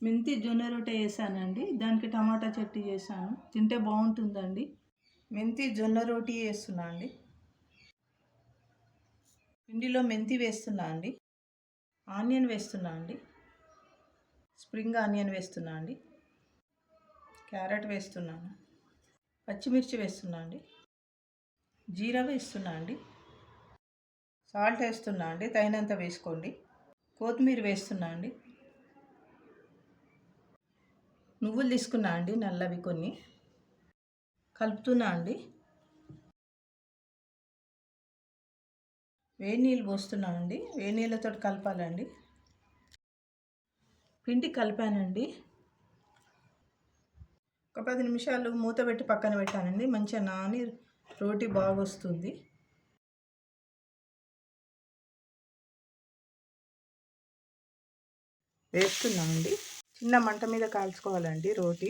మెంతి జొన్న రొట్టె చేశానండి. దానికి టమాటా చట్నీ చేశాను. తింటే బాగుంటుందండి. మెంతి జొన్న రోటీ వేస్తున్నా అండి. పిండిలో మెంతి వేస్తున్నా అండి. ఆనియన్ వేస్తున్నా అండి. స్ప్రింగ్ ఆనియన్ వేస్తున్నా అండి. క్యారెట్ వేస్తున్నాను. పచ్చిమిర్చి వేస్తున్నా అండి. జీరా వేస్తున్నా అండి. సాల్ట్ వేస్తున్నా అండి. తగినంత వేసుకోండి. కొత్తిమీర వేస్తున్నా అండి. నువ్వులు తీసుకున్నా అండి, నల్లవి కొన్ని. కలుపుతున్నా అండి. వేడి నీళ్ళు పోస్తున్నా అండి. వేడి నీళ్ళతో కలపాలండి. పిండి కలిపానండి. ఒక 10 నిమిషాలు మూత పెట్టి పక్కన పెట్టానండి. మంచిగా నాని రోటీ బాగా వస్తుంది. వేస్తున్నా అండి. చిన్న మంట మీద కాల్చుకోవాలండి రోటీ.